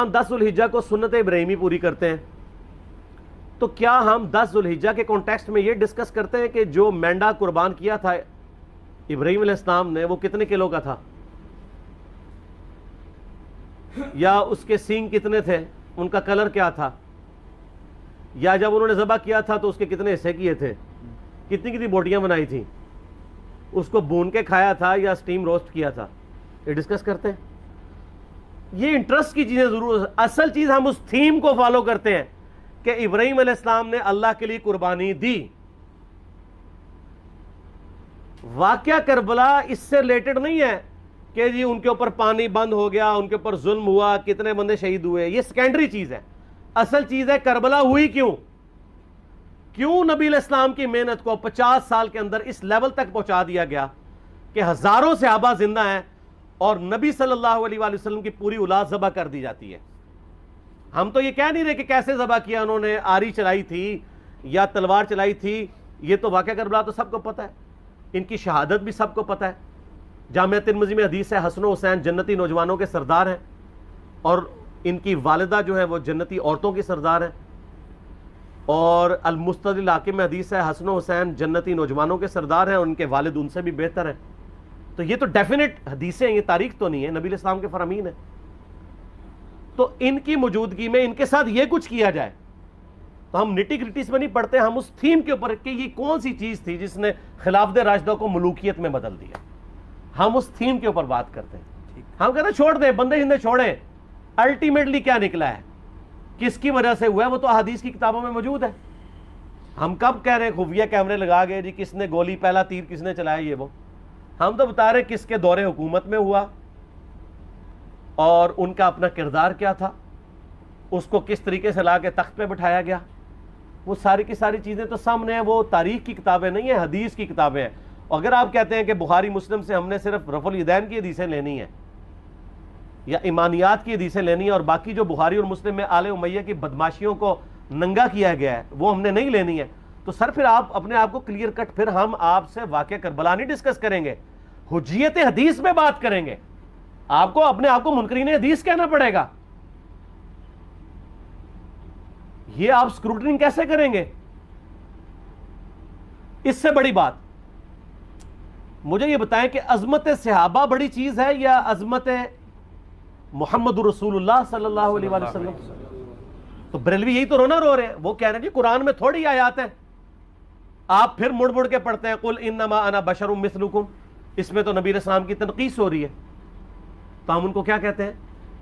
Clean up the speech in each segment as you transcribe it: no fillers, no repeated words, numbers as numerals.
ہم 10 ذوالحجہ کو سنت ابراہیمی پوری کرتے ہیں، تو کیا ہم 10 ذوالحجہ کے کانٹیکسٹ میں یہ ڈسکس کرتے ہیں کہ جو مینڈا قربان کیا تھا ابراہیم علیہ السلام نے وہ کتنے کلو کا تھا، یا اس کے سینگ کتنے تھے، ان کا کلر کیا تھا، یا جب انہوں نے ذبح کیا تھا تو اس کے کتنے حصے کیے تھے، کتنی بوٹیاں بنائی تھیں، اس کو بھون کے کھایا تھا یا سٹیم روسٹ کیا تھا، یہ ڈسکس کرتے ہیں. یہ انٹرسٹ کی چیزیں ضرور، اصل چیز ہم اس تھیم کو فالو کرتے ہیں کہ ابراہیم علیہ السلام نے اللہ کے لیے قربانی دی. واقعہ کربلا اس سے ریلیٹڈ نہیں ہے کہ جی ان کے اوپر پانی بند ہو گیا، ان کے اوپر ظلم ہوا، کتنے بندے شہید ہوئے، یہ سیکنڈری چیز ہے. اصل چیز ہے کربلا ہوئی کیوں نبی علیہ السلام کی محنت کو 50 سال کے اندر اس لیول تک پہنچا دیا گیا کہ ہزاروں صحابہ زندہ ہیں اور نبی صلی اللہ علیہ وآلہ وسلم کی پوری اولاد ذبح کر دی جاتی ہے. ہم تو یہ کہہ نہیں رہے کہ کیسے ذبح کیا انہوں نے، آری چلائی تھی یا تلوار چلائی تھی، یہ تو واقعہ کربلا تو سب کو پتہ ہے، ان کی شہادت بھی سب کو پتہ ہے. جامعہ ترمذی میں حدیث ہے حسن و حسین جنتی نوجوانوں کے سردار ہیں، اور ان کی والدہ جو ہے وہ جنتی عورتوں کی سردار ہیں. اور المستدرک حاکم میں حدیث ہے حسن و حسین جنتی نوجوانوں کے سردار ہیں، اور ان کے والد ان سے بھی بہتر ہیں. تو یہ تو ڈیفینٹ حدیثیں ہیں، یہ تاریخ تو نہیں ہے، نبی علیہ السلام کے فرامین ہیں. تو ان کی موجودگی میں ان کے ساتھ یہ کچھ کیا جائے تو ہم نٹی گرٹیز میں نہیں پڑھتے، ہم اس تھیم کے اوپر کہ یہ کون سی چیز تھی جس نے خلافت راشدہ کو ملوکیت میں بدل دیا، ہم اس تھیم کے اوپر بات کرتے ہیں. ہم کہتے ہیں چھوڑ دیں، بندے ہندے چھوڑیں، الٹیمیٹلی کیا نکلا ہے، کس کی وجہ سے ہوا ہے، وہ تو احادیث کی کتابوں میں موجود ہے. ہم کب کہہ رہے ہیں خفیہ کیمرے لگا گئے جی کس نے گولی پہلا تیر کس نے چلایا، یہ وہ ہم تو بتا رہے کس کے دور حکومت میں ہوا اور ان کا اپنا کردار کیا تھا، اس کو کس طریقے سے لا کے تخت پہ بٹھایا گیا. وہ ساری کی ساری چیزیں تو سامنے ہیں، وہ تاریخ کی کتابیں نہیں ہیں، حدیث کی کتابیں ہیں. اگر آپ کہتے ہیں کہ بخاری مسلم سے ہم نے صرف رفع الیدین کی حدیثیں لینی ہیں یا ایمانیات کی حدیثیں لینی ہیں اور باقی جو بخاری اور مسلم میں آل امیہ کی بدماشیوں کو ننگا کیا گیا ہے وہ ہم نے نہیں لینی ہے، تو سر پھر آپ اپنے آپ کو کلیئر کٹ، پھر ہم آپ سے واقعہ کربلا نہیں ڈسکس کریں گے، حجیت حدیث میں بات کریں گے. آپ کو اپنے آپ کو منکرین حدیث کہنا پڑے گا. یہ آپ اسکروٹنگ کیسے کریں گے؟ اس سے بڑی بات مجھے یہ بتائیں کہ عظمت صحابہ بڑی چیز ہے یا عظمت محمد رسول اللہ صلی اللہ علیہ وآلہ وسلم؟ تو بریلوی یہی تو رونا رو رہے ہیں، وہ کہہ رہے ہیں جی قرآن میں تھوڑی آیات ہیں. آپ پھر مڑ مڑ کے پڑھتے ہیں قل انما انا بشر مثلکم، اس میں تو نبی علیہ السلام کی تنقیص ہو رہی ہے. تو ہم ان کو کیا کہتے ہیں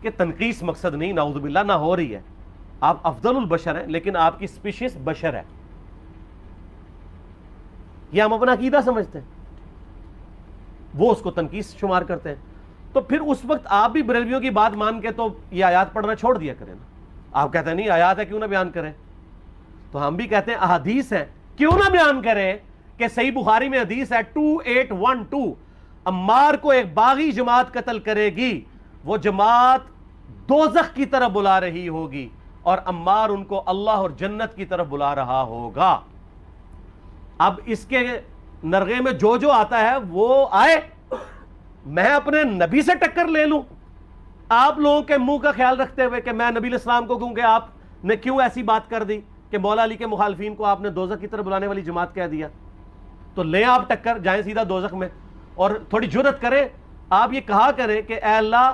کہ تنقیص مقصد نہیں، نعوذ باللہ، نہ ہو رہی ہے. آپ افضل البشر ہیں لیکن آپ کی سپیشیز بشر ہے، یہ ہم اپنا عقیدہ سمجھتے ہیں، وہ اس کو تنقیص شمار کرتے ہیں. تو پھر اس وقت آپ بھی بریلویوں کی بات مان کے تو یہ آیات پڑھنا چھوڑ دیا کریں نا. آپ کہتے ہیں نہیں آیات ہے کیوں نہ بیان کریں، تو ہم بھی کہتے ہیں احادیث ہیں کیوں نہ بیان کریں کہ صحیح بخاری میں حدیث ہے 2812 عمار کو ایک باغی جماعت قتل کرے گی، وہ جماعت دوزخ کی طرف بلا رہی ہوگی اور عمار ان کو اللہ اور جنت کی طرف بلا رہا ہوگا. اب اس کے نرغے میں جو جو آتا ہے وہ آئے، میں اپنے نبی سے ٹکر لے لوں آپ لوگوں کے منہ کا خیال رکھتے ہوئے کہ میں نبی علیہ السلام کو کہوں کہ آپ نے کیوں ایسی بات کر دی کہ مولا علی کے مخالفین کو آپ نے دوزخ کی طرف بلانے والی جماعت کہہ دیا. تو لیں آپ ٹکر، جائیں سیدھا دوزخ میں، اور تھوڑی جرت کریں آپ یہ کہا کریں کہ اے اللہ،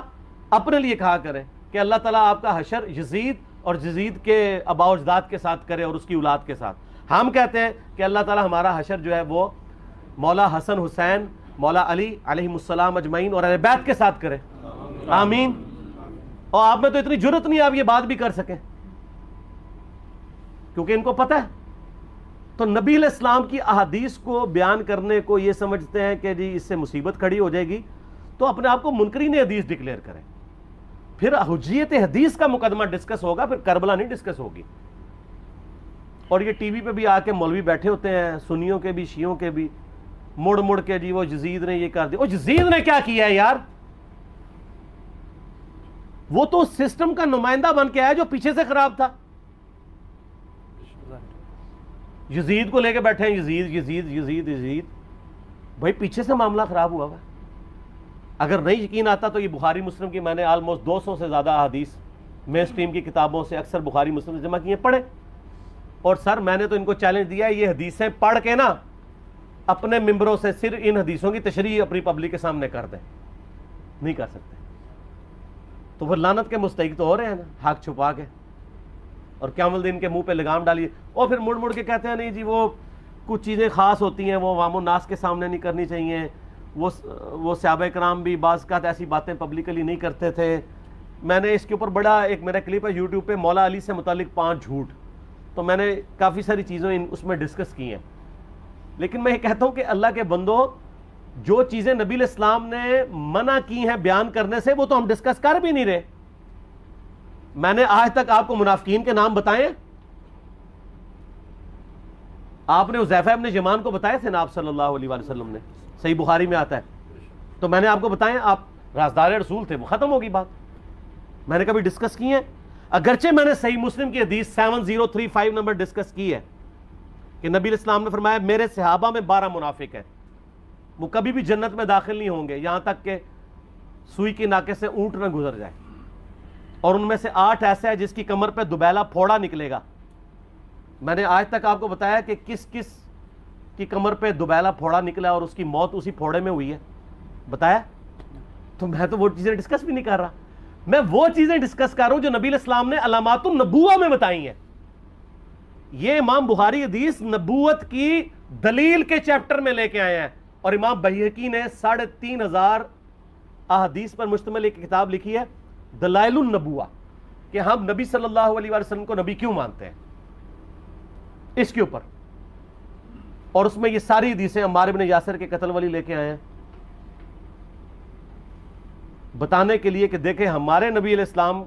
اپنے لیے کہا کریں کہ اللہ تعالیٰ آپ کا حشر یزید اور یزید کے آباء و اجداد کے ساتھ کرے اور اس کی اولاد کے ساتھ. ہم کہتے ہیں کہ اللہ تعالیٰ ہمارا حشر جو ہے وہ مولا حسن حسین، مولا علی علیہ السلام اجمعین اور اہل بیت کے ساتھ کرے، آمین. اور آپ میں تو اتنی جرت نہیں آپ یہ بات بھی کر سکیں کیونکہ ان کو پتہ ہے. تو نبی علیہ السلام کی احادیث کو بیان کرنے کو یہ سمجھتے ہیں کہ جی اس سے مصیبت کھڑی ہو جائے گی، تو اپنے آپ کو منکرین حدیث ڈکلیئر کریں. پھر حجیت حدیث کا مقدمہ ڈسکس ہوگا، پھر کربلا نہیں ڈسکس ہوگی. اور یہ ٹی وی پہ بھی آ کے مولوی بیٹھے ہوتے ہیں، سنیوں کے بھی شیعوں کے بھی، مڑ مڑ کے جی وہ یزید نے یہ کر دیا. وہ یزید نے کیا کیا ہے یار؟ وہ تو سسٹم کا نمائندہ بن کے آیا جو پیچھے سے خراب تھا. یزید کو لے کے بیٹھے ہیں، یزید یزید یزید یزید. بھائی پیچھے سے معاملہ خراب ہوا ہوا. اگر نہیں یقین آتا تو یہ بخاری مسلم کی میں نے آلموسٹ 200 سے زیادہ احادیث مین سٹریم کی کتابوں سے اکثر بخاری مسلم جمع کیے پڑھیں. اور سر میں نے تو ان کو چیلنج دیا ہے یہ حدیثیں پڑھ کے نا اپنے ممبروں سے صرف ان حدیثوں کی تشریح اپنی پبلک کے سامنے کر دیں. نہیں کر سکتے تو وہ لعنت کے مستحق تو ہو رہے ہیں نا حق چھپا کے, اور قیامت الدین کے منہ پہ لگام ڈالیے. اور پھر مڑ مڑ کے کہتے ہیں نہیں جی وہ کچھ چیزیں خاص ہوتی ہیں وہ عوام الناس کے سامنے نہیں کرنی چاہیے, وہ صحابہ کرام بھی بعض کا ایسی باتیں پبلکلی نہیں کرتے تھے. میں نے اس کے اوپر بڑا ایک میرا کلپ ہے یوٹیوب پہ مولا علی سے متعلق 5 جھوٹ, تو میں نے کافی ساری چیزیں اس میں ڈسکس کی ہیں. لیکن میں یہ کہتا ہوں کہ اللہ کے بندو جو چیزیں نبی علیہ السلام نے منع کی ہیں بیان کرنے سے وہ تو ہم ڈسکس کر بھی نہیں رہے. میں نے آج تک آپ کو منافقین کے نام بتائے, آپ نے حذیفہ ابن یمان کو بتائے تھے نا آپ صلی اللہ علیہ وسلم نے, صحیح بخاری میں آتا ہے, تو میں نے آپ کو بتائے, آپ رازدار رسول تھے, وہ ختم ہوگی بات. میں نے کبھی ڈسکس کی ہے, اگرچہ میں نے صحیح مسلم کی حدیث 7035 نمبر ڈسکس کی ہے کہ نبی علیہ السلام نے فرمایا میرے صحابہ میں 12 منافق ہیں, وہ کبھی بھی جنت میں داخل نہیں ہوں گے یہاں تک کہ سوئی کے ناکے سے اونٹ نہ گزر جائے, اور ان میں سے 8 ایسے ہیں جس کی کمر پہ دوبیلا پھوڑا نکلے گا. میں نے آج تک آپ کو بتایا کہ کس کس کی کمر پہ دوبیلا پھوڑا نکلا اور اس کی موت اسی پھوڑے میں ہوئی ہے, بتایا؟ تو میں تو وہ چیزیں ڈسکس بھی نہیں کر رہا, میں وہ چیزیں ڈسکس کر رہا ہوں جو نبی علیہ السلام نے علامات النبوہ میں بتائی ہیں. یہ امام بخاری حدیث نبوت کی دلیل کے چیپٹر میں لے کے آئے ہیں, اور امام بہقی نے 3500 احادیث پر مشتمل ایک کتاب لکھی ہے دلائل النبوہ, کہ ہم نبی صلی اللہ علیہ وسلم کو نبی کیوں مانتے ہیں, اس کے اوپر. اور اس میں یہ ساری حدیثیں عمار بن یاسر کے قتل والی لے کے آئے ہیں بتانے کے لیے کہ دیکھیں ہمارے نبی علیہ السلام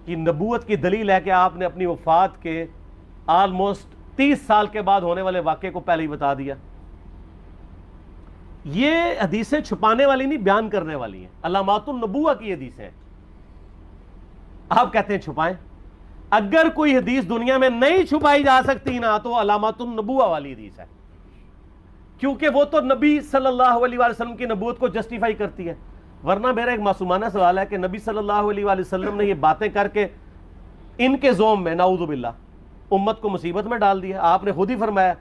کی نبوت کی دلیل ہے کہ آپ نے اپنی وفات کے آلموسٹ 30 سال کے بعد ہونے والے واقعے کو پہلے ہی بتا دیا. یہ حدیثیں چھپانے والی نہیں, بیان کرنے والی ہیں, علامات النبوہ کی حدیثیں. آپ کہتے ہیں چھپائیں, اگر کوئی حدیث دنیا میں نہیں چھپائی جا سکتی نا تو وہ علامات النبوہ والی حدیث ہے, کیونکہ وہ تو نبی صلی اللہ علیہ وسلم کی نبوت کو جسٹیفائی کرتی ہے. ورنہ میرا ایک معصومانہ سوال ہے کہ نبی صلی اللہ علیہ وسلم نے یہ باتیں کر کے ان کے زوم میں نعوذ باللہ امت کو مصیبت میں ڈال دیا. آپ نے خود ہی فرمایا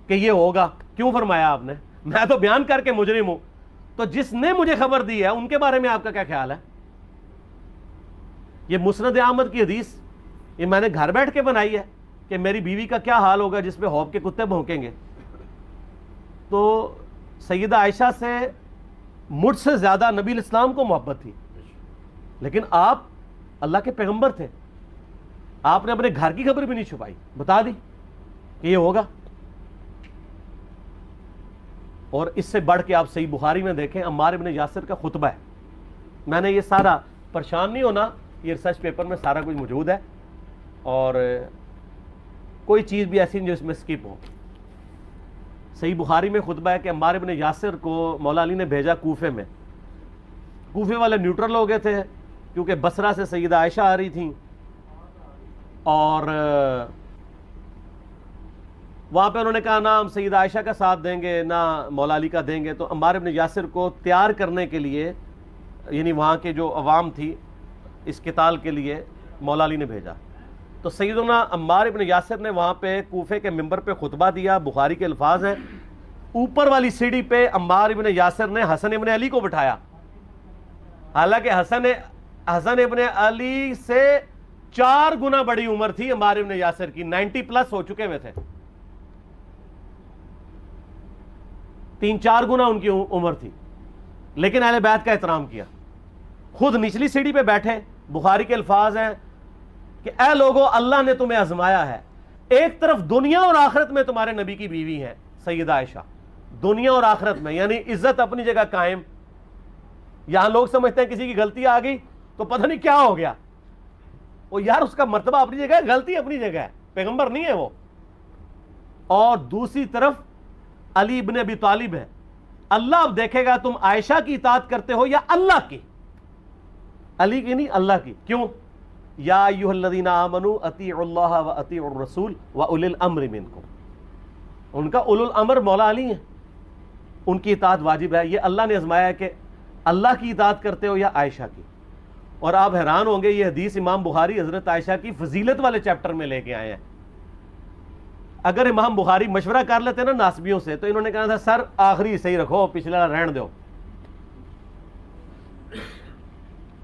کہ یہ ہوگا. کیوں فرمایا آپ نے؟ میں تو بیان کر کے مجرم ہوں, تو جس نے مجھے خبر دی ہے ان کے بارے میں آپ کا کیا خیال ہے؟ یہ مسند احمد کی حدیث یہ میں نے گھر بیٹھ کے بنائی ہے کہ میری بیوی کا کیا حال ہوگا جس پہ خوف کے کتے بھونکیں گے. تو سیدہ عائشہ سے مجھ سے زیادہ نبی علیہ السلام کو محبت تھی, لیکن آپ اللہ کے پیغمبر تھے, آپ نے اپنے گھر کی خبر بھی نہیں چھپائی, بتا دی کہ یہ ہوگا. اور اس سے بڑھ کے آپ صحیح بخاری میں دیکھیں عمار ابن یاسر کا خطبہ ہے. میں نے یہ سارا, پریشان نہیں ہونا, یہ ریسرچ پیپر میں سارا کچھ موجود ہے, اور کوئی چیز بھی ایسی نہیں جو اس میں سکپ ہو. صحیح بخاری میں خطبہ ہے کہ عمار ابن یاسر کو مولا علی نے بھیجا کوفے میں. کوفے والے نیوٹرل ہو گئے تھے کیونکہ بصرہ سے سیدہ عائشہ آ رہی تھیں, اور وہاں پہ انہوں نے کہا نہ ہم سیدہ عائشہ کا ساتھ دیں گے نہ مولا علی کا دیں گے. تو عمار ابن یاسر کو تیار کرنے کے لیے, یعنی وہاں کے جو عوام تھی اس قتال کے لیے مولا علی نے بھیجا. تو سیدنا عمار ابن یاسر نے وہاں پہ کوفے کے ممبر پہ خطبہ دیا. بخاری کے الفاظ ہیں, اوپر والی سیڑھی پہ عمار ابن یاسر نے حسن ابن علی کو بٹھایا, حالانکہ حسن ابن علی سے 4 گنا بڑی عمر تھی عمار ابن یاسر کی, 90 پلس ہو چکے ہوئے تھے, 3-4 گنا ان کی عمر تھی, لیکن اہل بیت کا احترام کیا. خود نچلی سیڑھی پہ بیٹھے. بخاری کے الفاظ ہیں کہ اے لوگو اللہ نے تمہیں آزمایا ہے, ایک طرف دنیا اور آخرت میں تمہارے نبی کی بیوی ہے سیدہ عائشہ, دنیا اور آخرت میں, یعنی عزت اپنی جگہ قائم. یہاں لوگ سمجھتے ہیں کسی کی غلطی آ گئی تو پتہ نہیں کیا ہو گیا, وہ یار اس کا مرتبہ اپنی جگہ ہے, غلطی اپنی جگہ ہے, پیغمبر نہیں ہے وہ. اور دوسری طرف علی ابن ابی طالب ہے. اللہ اب دیکھے گا تم عائشہ کی اطاعت کرتے ہو یا اللہ کی, علی کی نہیں اللہ کی. کیوں؟ یا ایھا الذین آمنوا اطیعوا اللہ و اطیعوا الرسول و اولی الامر منکم. ان کا اولو الامر مولا علی ہیں, ان کی اطاعت واجب ہے. یہ اللہ نے آزمایا ہے کہ اللہ کی اطاعت کرتے ہو یا عائشہ کی. اور آپ حیران ہوں گے یہ حدیث امام بخاری حضرت عائشہ کی فضیلت والے چیپٹر میں لے کے آئے ہیں. اگر امام بخاری مشورہ کر لیتے نا ناسبیوں سے تو انہوں نے کہا تھا سر آخری صحیح رکھو, پچھلا رہن دو,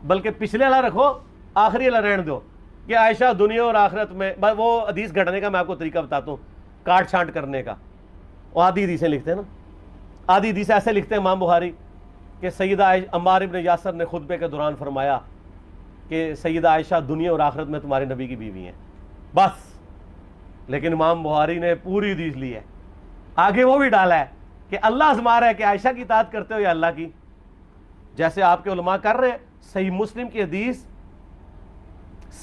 بلکہ پچھلے والا رکھو آخری والا رہن دو, کہ عائشہ دنیا اور آخرت میں. وہ حدیث گھڑنے کا میں آپ کو طریقہ بتاتا ہوں, کاٹ چھانٹ کرنے کا. وہ آدھی حدیثیں لکھتے ہیں نا, آدھی حدیث ایسے لکھتے ہیں امام بخاری کہ سیدہ عمار ابن یاسر نے خطبے کے دوران فرمایا کہ سیدہ عائشہ دنیا اور آخرت میں تمہارے نبی کی بیوی ہیں, بس. لیکن امام بخاری نے پوری حدیث لی ہے, آگے وہ بھی ڈالا ہے کہ اللہ آزما رہا ہے کہ عائشہ کی اطاعت کرتے ہو یا اللہ کی, جیسے آپ کے علماء کر رہے ہیں. صحیح مسلم کی حدیث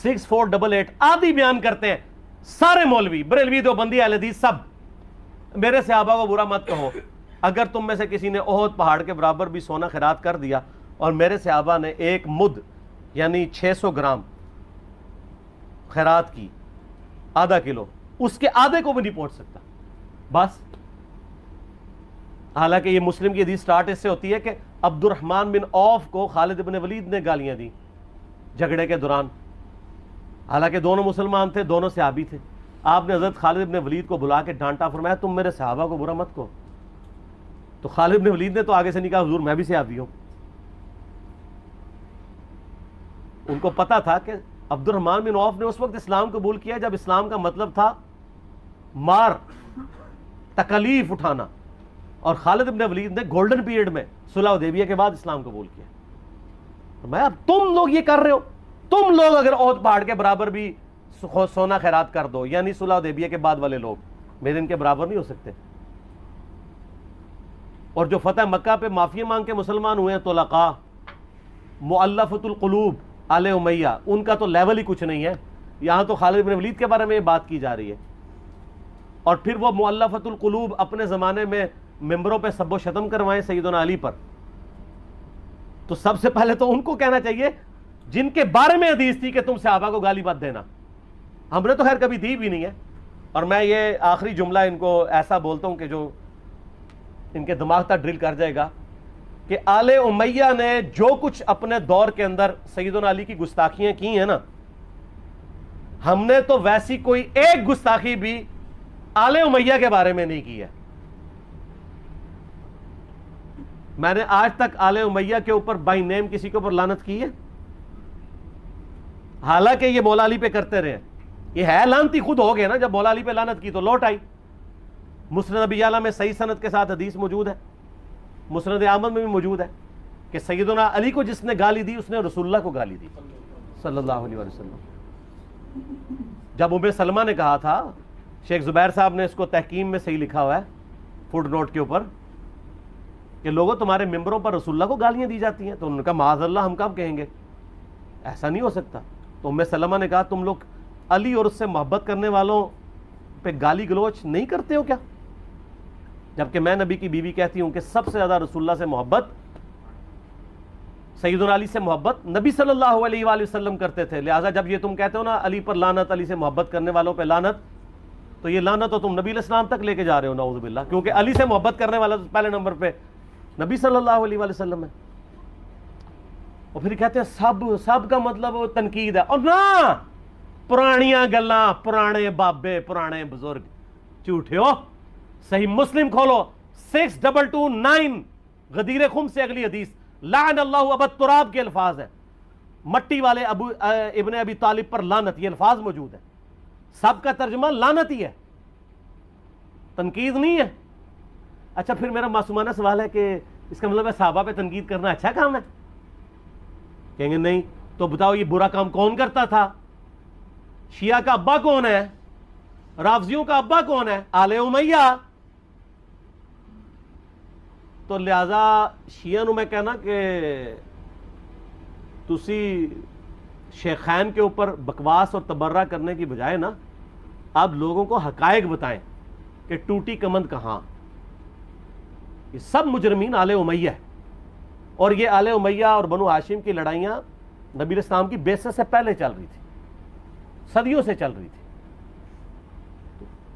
6488 آدھی بیان کرتے ہیں سارے مولوی, بریلوی, دیوبندی, اہل حدیث سب. میرے صحابہ کو برا مت کہو, اگر تم میں سے کسی نے احد پہاڑ کے برابر بھی سونا خیرات کر دیا اور میرے صحابہ نے ایک مد یعنی 600 گرام خیرات کی, آدھا کلو, اس کے آدھے کو بھی نہیں پہنچ سکتا, بس. حالانکہ یہ مسلم کی حدیث سٹارٹ اس سے ہوتی ہے کہ عبد الرحمن بن عوف کو خالد بن ولید نے گالیاں دی جھگڑے کے دوران, حالانکہ دونوں مسلمان تھے, دونوں صحابی تھے. آپ نے حضرت خالد بن ولید کو بلا کے ڈانٹا, فرمایا تم میرے صحابہ کو برا مت کہو. تو خالد بن ولید نے تو آگے سے نہیں کہا حضور میں بھی صحابی ہوں. ان کو پتا تھا کہ عبد الرحمن بن عوف نے اس وقت اسلام قبول کیا جب اسلام کا مطلب تھا مار, تکلیف اٹھانا, اور خالد بن ولید نے گولڈن پیریڈ میں صلح حدیبیہ کے بعد اسلام قبول کیا. میں اب تم لوگ یہ کر رہے ہو, تم لوگ اگر احد پہاڑ کے برابر بھی سونا خیرات کر دو, یعنی صلح حدیبیہ کے بعد والے لوگ میرے ان کے برابر نہیں ہو سکتے. اور جو فتح مکہ پہ معافی مانگ کے مسلمان ہوئے ہیں طلقاء, مؤلفۃ القلوب, آل امیہ, ان کا تو لیول ہی کچھ نہیں ہے. یہاں تو خالد بن ولید کے بارے میں یہ بات کی جا رہی ہے. اور پھر وہ مؤلفۃ القلوب اپنے زمانے میں ممبروں پہ سب و شتم کروائیں سیدنا علی پر, تو سب سے پہلے تو ان کو کہنا چاہیے جن کے بارے میں حدیث تھی کہ تم صحابہ کو گالی مت دینا. ہم نے تو خیر کبھی دی بھی نہیں ہے. اور میں یہ آخری جملہ ان کو ایسا بولتا ہوں کہ جو ان کے دماغ تک ڈرل کر جائے گا, کہ آل امیہ نے جو کچھ اپنے دور کے اندر سیدنا علی کی گستاخیاں کی ہیں نا, ہم نے تو ویسی کوئی ایک گستاخی بھی آل امیہ کے بارے میں نہیں کی ہے. میں نے آج تک آل امیہ کے اوپر بائی نیم کسی کے اوپر لعنت کی ہے؟ حالانکہ یہ مولا علی پہ کرتے رہے. یہ ہے لعنتی خود ہو گئے نا, جب مولا علی پہ لعنت کی تو لوٹ آئی. مسند ابی یعلا میں صحیح سند کے ساتھ حدیث موجود ہے, مسند احمد میں بھی موجود ہے, کہ سیدنا علی کو جس نے گالی دی اس نے رسول اللہ کو گالی دی صلی اللہ علیہ وسلم. جب ام سلمہ نے کہا تھا, شیخ زبیر صاحب نے اس کو تحکیم میں صحیح لکھا ہوا ہے فوٹ نوٹ کے اوپر, کہ لوگوں تمہارے ممبروں پر رسول اللہ کو گالیاں دی جاتی ہیں, تو انہوں نے کہا معاذ اللہ, ہم کب کہیں گے, ایسا نہیں ہو سکتا. تو ام سلمہ نے کہا تم لوگ علی اور اس سے محبت کرنے والوں پہ گالی گلوچ نہیں کرتے ہو کیا؟ جبکہ میں نبی کی بیوی کہتی ہوں کہ سب سے زیادہ رسول اللہ سے محبت, سیدنا علی سے محبت نبی صلی اللہ علیہ وآلہ وسلم کرتے تھے. لہٰذا جب یہ تم کہتے ہو نا علی پر لعنت, علی سے محبت کرنے والوں پہ لعنت, تو یہ لعنت تو تم نبی علیہ السلام تک لے کے جا رہے ہو نعوذ باللہ, کیونکہ علی سے محبت کرنے والا پہلے نمبر پہ نبی صلی اللہ علیہ وآلہ وسلم ہے. اور پھر کہتے ہیں سب کا مطلب تنقید ہے. اور نہ, پرانیاں گلاں, پرانے بابے, پرانے بزرگ, جھوٹے ہو. صحیح مسلم کھولو 6229 غدیر خم سے اگلی حدیث, لعن اللہ ابا تراب کے الفاظ ہیں, مٹی والے ابن ابی طالب پر لعنت, یہ الفاظ موجود ہیں. سب کا ترجمہ لعنت ہی ہے, تنقید نہیں ہے. اچھا پھر میرا معصومانہ سوال ہے کہ اس کا مطلب ہے صحابہ پہ تنقید کرنا اچھا کام ہے؟ کہیں گے نہیں. تو بتاؤ یہ برا کام کون کرتا تھا؟ شیعہ کا ابا کون ہے؟ رافضیوں کا ابا کون ہے؟ آل امیہ. تو لہذا شیعہ نو میں کہنا کہ تسی شیخین کے اوپر بکواس اور تبرہ کرنے کی بجائے نا, آپ لوگوں کو حقائق بتائیں کہ ٹوٹی کمند کہاں. یہ سب مجرمین آل امیہ ہے, اور یہ آل امیہ اور بنو ہاشم کی لڑائیاں نبی علیہ السلام کی بعثت سے پہلے چل رہی تھی, صدیوں سے چل رہی تھی.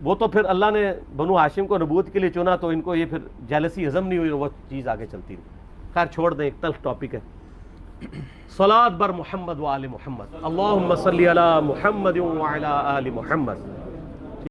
وہ تو پھر اللہ نے بنو ہاشم کو نبوت کے لیے چنا, تو ان کو یہ پھر جیلسی ہضم نہیں ہوئی, وہ چیز آگے چلتی رہی. خیر چھوڑ دیں, ایک تلخ ٹاپک ہے. صلاۃ بر محمد و آل محمد، اللہم صلی علی محمد و علی آل محمد۔